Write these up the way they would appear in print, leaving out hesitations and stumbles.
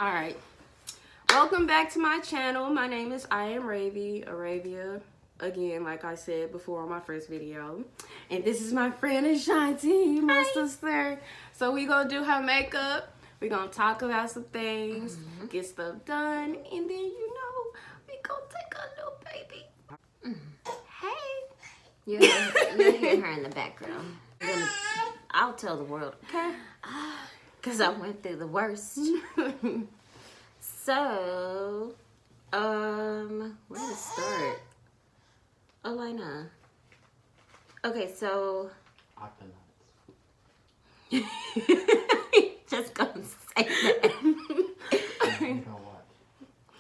Alright, welcome back to my channel. My name is Iamraveey, Arabia, again, like I said before on my first video. And this is my friend Ashanti, my sister. So we gonna do her makeup, we gonna talk about some things, get stuff done, and then we gonna take a little baby. Hey! You'll hear her in the background. I'll tell the world, okay? Because I went through the worst. So, where to start? Elena. Okay, so... Just gonna say that.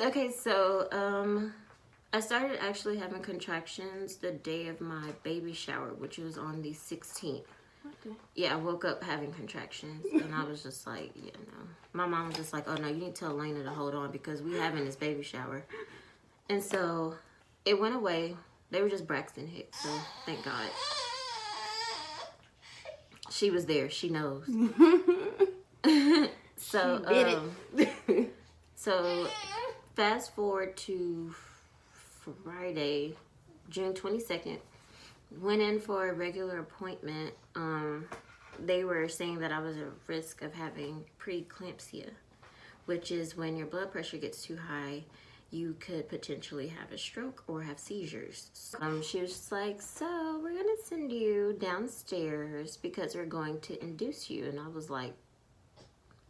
Okay, so, I started actually having contractions the day of my baby shower, which was on the 16th. Okay. Yeah, I woke up having contractions, and I was just like, yeah, no. My mom was just like, oh, no, you need to tell Elena to hold on because we having this baby shower. And so it went away. They were just Braxton Hicks, so thank God. She was there. She knows. So, She did it. So fast forward to Friday, June 22nd. Went in for a regular appointment. They were saying that I was at risk of having preeclampsia, which is when your blood pressure gets too high, you could potentially have a stroke or have seizures. She was just like, so we're gonna send you downstairs because we're going to induce you. And I was like,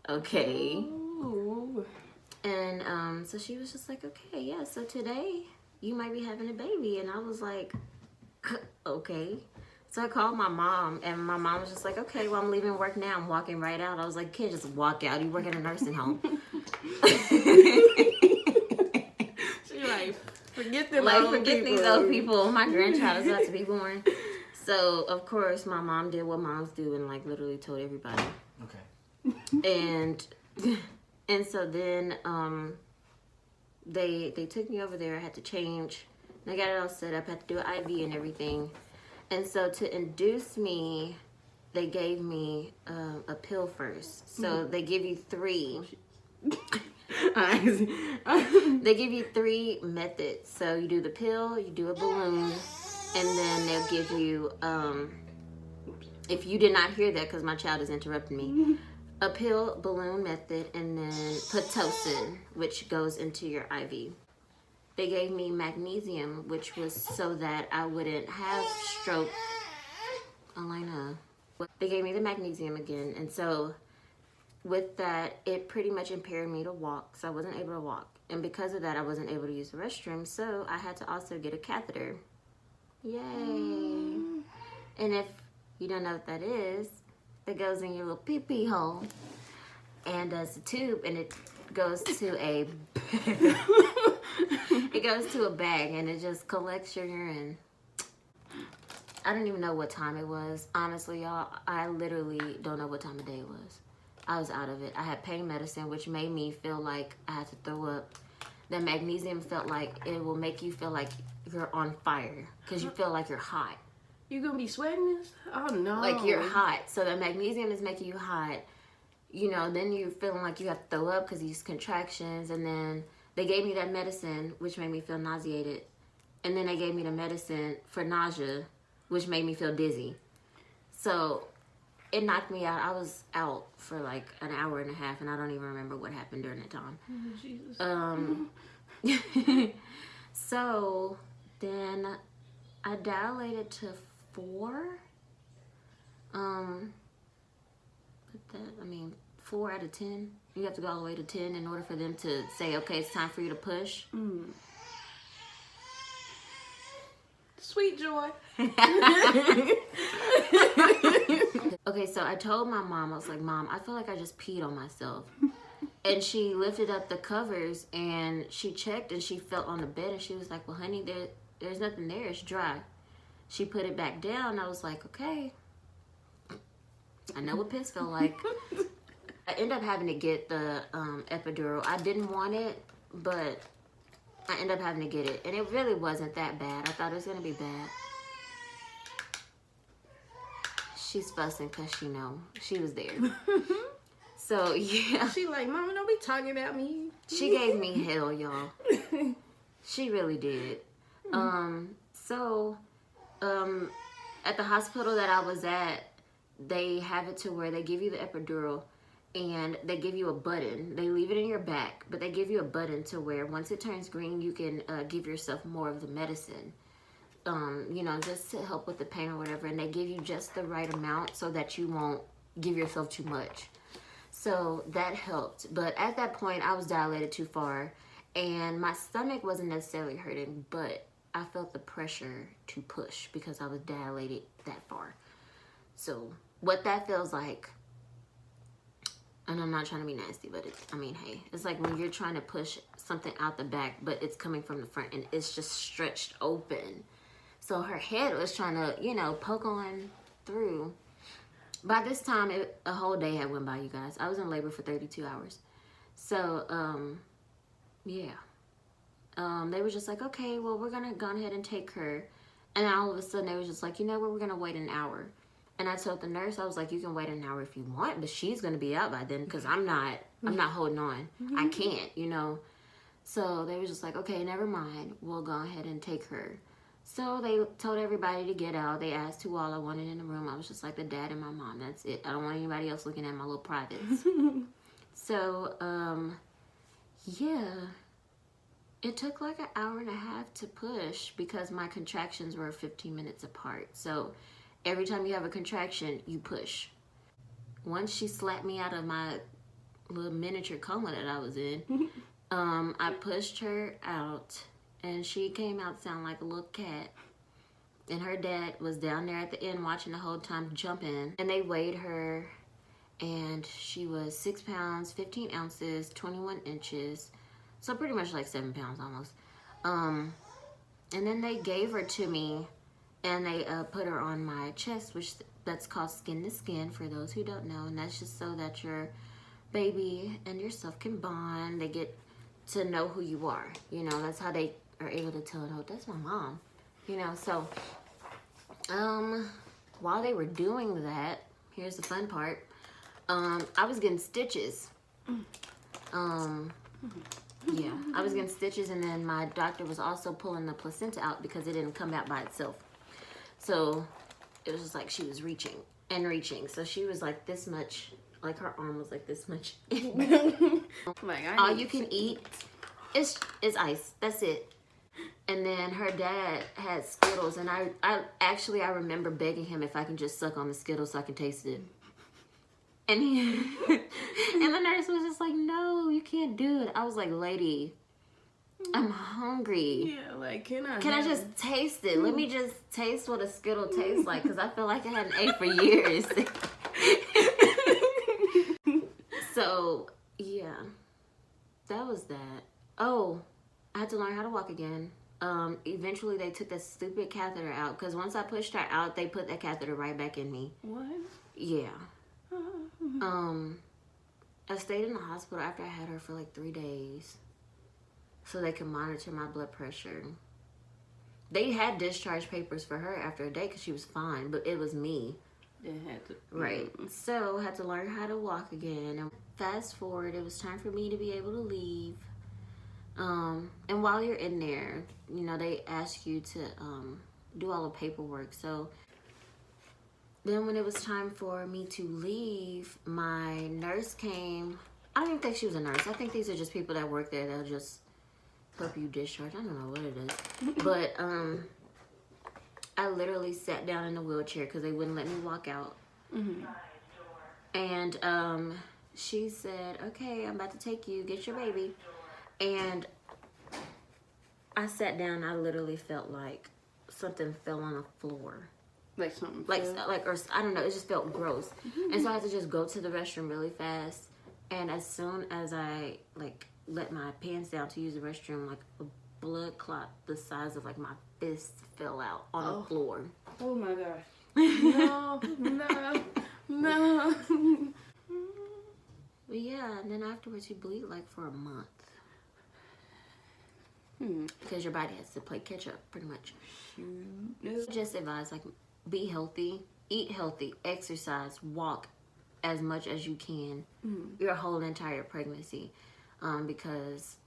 okay. Ooh. And so she was just like, okay, yeah, so today you might be having a baby. And I was like, okay. So I called my mom, and my mom was just like, okay, well, I'm leaving work now. I'm walking right out. I was like, can't just walk out. You work in a nursing home. She like, forget them like, old forget people. these old people. My grandchild is about to be born. So, of course, my mom did what moms do and, like, literally told everybody. Okay. And so then they took me over there. I had to change. I got it all set up. I had to do an IV and everything. And so to induce me, they gave me a pill first. So they give you 3. They give you 3 methods. So you do the pill, you do a balloon, and then they'll give you, if you did not hear that because my child is interrupting me, a pill, balloon method, and then Pitocin, which goes into your IV. They gave me magnesium, which was so that I wouldn't have stroke. Elena. They gave me the magnesium again. And so with that, it pretty much impaired me to walk. So I wasn't able to walk. And because of that, I wasn't able to use the restroom. So I had to also get a catheter. Yay. And if you don't know what that is, it goes in your little pee-pee hole. And it's a tube, and it goes to a... It goes to a bag and it just collects your urine. I don't even know what time it was. Honestly, y'all, I literally don't know what time of day it was. I was out of it. I had pain medicine, which made me feel like I had to throw up. The magnesium felt like it will make you feel like you're on fire because you feel like you're hot. You gonna be sweating this? Oh no. Like you're hot. So the magnesium is making you hot. You know, then you're feeling like you have to throw up because these contractions, and then they gave me that medicine, which made me feel nauseated. And then they gave me the medicine for nausea, which made me feel dizzy. So it knocked me out. I was out for like an hour and a half, and I don't even remember what happened during that time. Oh, Jesus. So then I dilated to 4. But that, I mean, 4 out of 10. You have to go all the way to 10 in order for them to say, okay, it's time for you to push. Sweet joy. Okay, so I told my mom, I was like, Mom, I feel like I just peed on myself. And she lifted up the covers and she checked and she felt on the bed and she was like, well, honey, there's nothing there. It's dry. She put it back down. I was like, okay. I know what piss felt like. I ended up having to get the epidural. I didn't want it, but I ended up having to get it. And it really wasn't that bad. I thought it was going to be bad. She's fussing because she know. She was there. So yeah, She like, Mama, don't be talking about me. she gave me hell, y'all. She really did. So at the hospital that I was at, they have it to where they give you the epidural and they give you a button. They leave it in your back, but they give you a button to where once it turns green, you can give yourself more of the medicine. You know, just to help with the pain or whatever. And they give you just the right amount so that you won't give yourself too much. So that helped. But at that point, I was dilated too far. And my stomach wasn't necessarily hurting, but I felt the pressure to push because I was dilated that far. So what that feels like, and I'm not trying to be nasty, but I mean, hey, it's like when you're trying to push something out the back, but it's coming from the front and it's just stretched open. So her head was trying to, you know, poke on through. By this time, a whole day had went by, you guys. I was in labor for 32 hours. So, yeah. They were just like, okay, well, we're going to go ahead and take her. And then all of a sudden, they was just like, you know what, we're going to wait an hour. And I told the nurse, I was like, you can wait an hour if you want, but she's going to be out by then because I'm not holding on. I can't, you know. So they were just like, okay, never mind. We'll go ahead and take her. So they told everybody to get out. They asked who all I wanted in the room. I was just like the dad and my mom. That's it. I don't want anybody else looking at my little privates. So, yeah. It took like an hour and a half to push because my contractions were 15 minutes apart. So every time you have a contraction, you push. Once she slapped me out of my little miniature coma that I was in, I pushed her out. And she came out sounding like a little cat. And her dad was down there at the end watching the whole time, jumping. And they weighed her. And she was 6 pounds, 15 ounces, 21 inches. So pretty much like 7 pounds almost. And then they gave her to me. And they put her on my chest, which that's called skin to skin for those who don't know. And that's just so that your baby and yourself can bond. They get to know who you are. You know, that's how they are able to tell, oh, that's my mom, you know. So while they were doing that, here's the fun part, I was getting stitches. Yeah, I was getting stitches, and then my doctor was also pulling the placenta out because it didn't come out by itself. So it was just like she was reaching and reaching. So she was like this much, like her arm was like this much. Like, all you can eat is ice. That's it. And then her dad had Skittles, and I remember begging him if I can just suck on the Skittles so I can taste it. And and the nurse was just like, no, you can't do it. I was like, lady, I'm hungry. Yeah, like, can I just taste it? Let me just taste what a Skittle tastes like, because I feel like I hadn't ate for years. So, yeah, that was that. Oh, I had to learn how to walk again. Eventually they took that stupid catheter out, because once I pushed her out, they put that catheter right back in me. What? Yeah. I stayed in the hospital after I had her for like 3 days so they could monitor my blood pressure. They had discharge papers for her after a day because she was fine, but it was me. They had to. Right. So I had to learn how to walk again. And fast forward, it was time for me to be able to leave. And while you're in there, you know, they ask you to do all the paperwork. So then when it was time for me to leave, my nurse came. I don't even think she was a nurse. I think these are just people that work there. They'll just help you discharge. I don't know what it is. But I literally sat down in a wheelchair because they wouldn't let me walk out. And she said, okay, I'm about to take you. Get your baby. And I sat down. I literally felt like something fell on the floor. Like something. Or I don't know. It just felt gross. And so I had to just go to the restroom really fast. And as soon as I let my pants down to use the restroom, like a blood clot the size of like my fist fell out on the floor. Oh my gosh. No, no. But yeah, and then afterwards you bleed like for a month. Because your body has to play catch up pretty much. Just advise, like, be healthy, eat healthy, exercise, walk as much as you can your whole entire pregnancy. Because,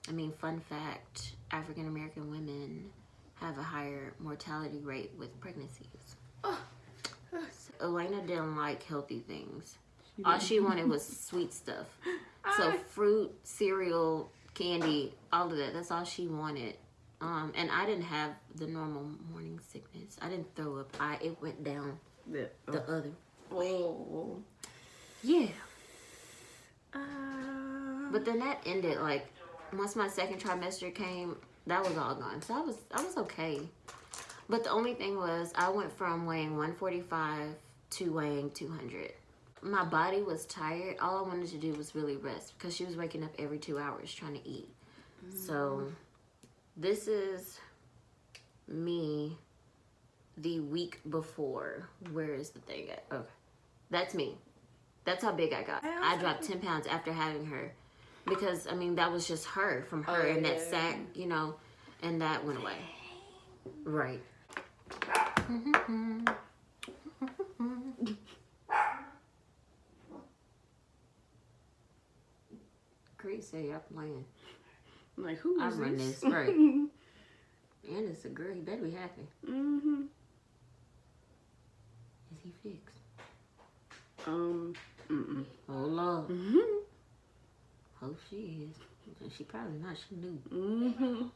I mean, fun fact, African American women have a higher mortality rate with pregnancies. Elena didn't like healthy things. All she wanted was sweet stuff. So fruit, cereal, candy, all of that. That's all she wanted. And I didn't have the normal morning sickness. I didn't throw up. It went down the other way. Oh. Yeah. But then that ended, like, once my second trimester came, that was all gone. So I was okay. But the only thing was, I went from weighing 145 to weighing 200. My body was tired. All I wanted to do was really rest because she was waking up every 2 hours trying to eat. So this is me the week before. Where is the thing at? Okay. That's me. That's how big I got. I dropped 10 pounds after having her. Because, I mean, that was just her, from her and that sack, you know, and that went away. Right. Chris say I'm playing. I'm like, who is I run this? this, right. And it's a girl. He better be happy. Is he fixed? Oh, Lord. Hope she is. She probably not. She knew.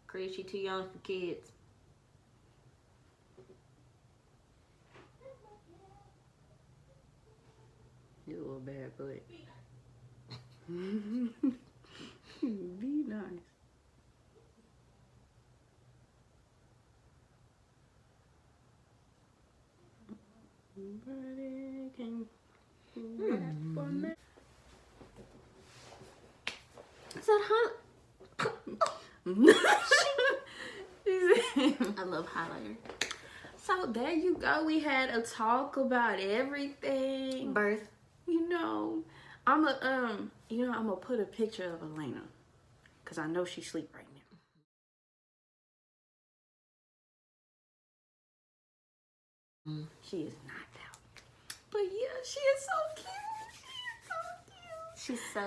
Chris, she too young for kids. You a little bad, but be nice. Nobody can rap on that. Is that hot? I love highlighter. So there you go. We had a talk about everything. Birth. You know, I'm gonna put a picture of Elena, cause I know she's asleep right now. She is knocked out, but yeah, she is so cute. She is so cute. She's so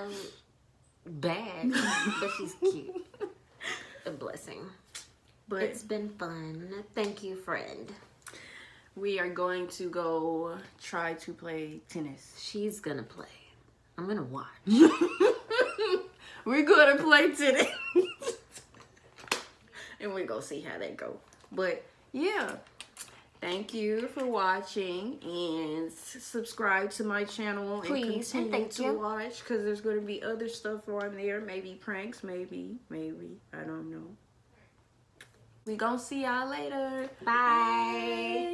bad, but she's cute. A blessing. But It's been fun. Thank you, friend. we are going to go try to play tennis. She's gonna play. I'm gonna watch. We're gonna play tennis. And we're gonna see how that go. But yeah, thank you for watching, and subscribe to my channel. Please, and and continue thank to you. watch, because there's going to be other stuff on there. Maybe pranks, maybe, I don't know. We gonna see y'all later. Bye.